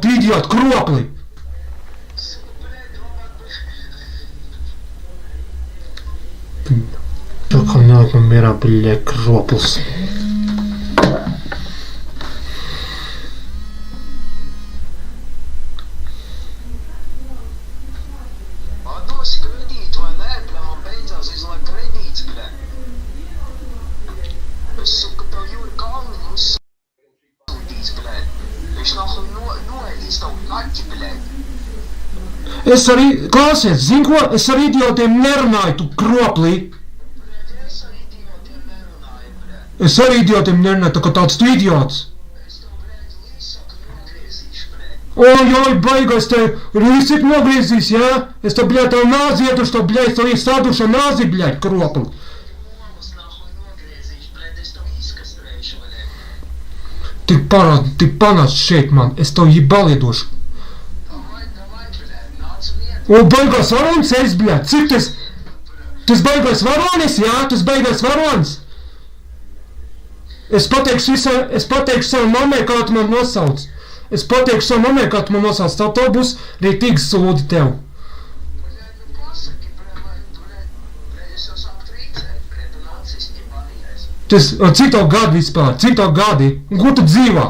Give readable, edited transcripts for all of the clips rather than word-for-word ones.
tu idiot, kropli! Tā kā nāk man mierā, bļē, kroplis. Es arī, klausies, zini ko, es ar idiotiem nerunāju, tu kroplī. Es ar idiotiem nerunāju, tā kā tāds tu idiots. Oj, baigais tev, rīsik nogriezīs, jā? Es tev, bļē, tev nāzi ieduši, tev, bļē, es tev iestāduši ar nāzi, bļē, kropli. Tik panāc šeit man, es tev jibali iedošu. O, baigais varonis es, bļē, cik tas? Tas baigais varonis, jā? Tas baigais varonis? Es pateikšu savu mammai, kā tu man nosauc. Es pateikšu savu mammai, kā tu man nosauc. Tev būs rītīgi sūdi tev. Tas, cik tev gadi vispār? Cik tev gadi? Un ko tu dzīvā?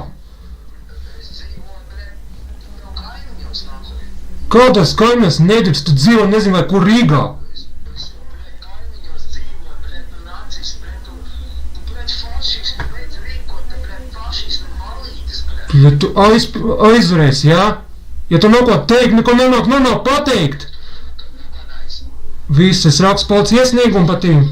Kādas kaimiņas nedrīkst, tu dzīvo nezinu vai kur Rīgā? Ja tu aizvarēsi, jā? Ja tu nav ko teikt, neko nenāk pateikt. Viss, es rakstu policija iesniegumu par tīm.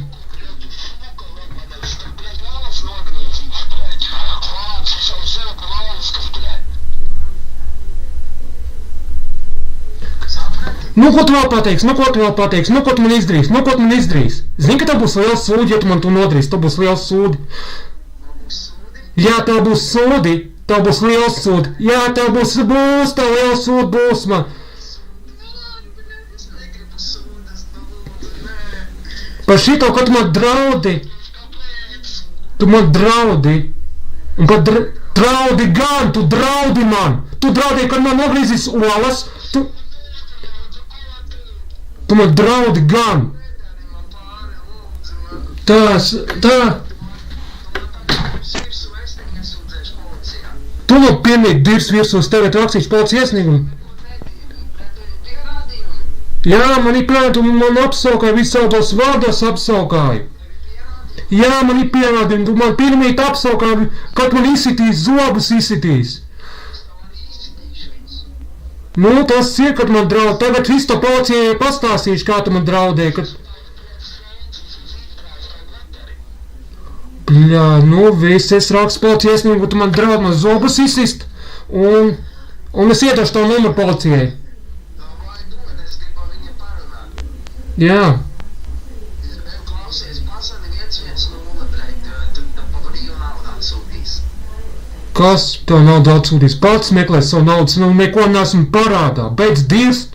Nu, ko tu vēl pateiksi? Nu, ko tu man izdarīs? Zini, ka tev būs liels sūdi, ja tu man to nodarīsi. Tev būs liels sūdi. Jā, tev būs sūdi. Tev būs liels sūdi. Jā, tev būs liels sūdi būs man. Par šito, ka tu man draudi. Tu man draudi. Un pat draudi gan, tu draudi man. Tu draudi, kad man nogriezīs olas. Tu man draudi gan. Tā. Tu man piemīgi dirs virsūs, tev rakstīšu policija iesniegumu. Jā, man ir pierādījumi, man apsaukāja, visādos vārdos apsaukāja. Jā, man ir pierādījumi, man pirmīt apsaukāja, kad man izsitīs, zobus izsitīs. Nu, tas ir, kad man draud. Tagad visu to policijai pastāstīšu, kā tu man draudēji, kad... Bļā, nu viss, es rakstu policijai iesniegumu, ka tu man draud, man zobus izsist, un es iedošu tavu numuru policijai. Jā. Kas tev naudu atsūtīs? Pats meklē savu naudu, nu neko nesmu parādā. Beidz dirst.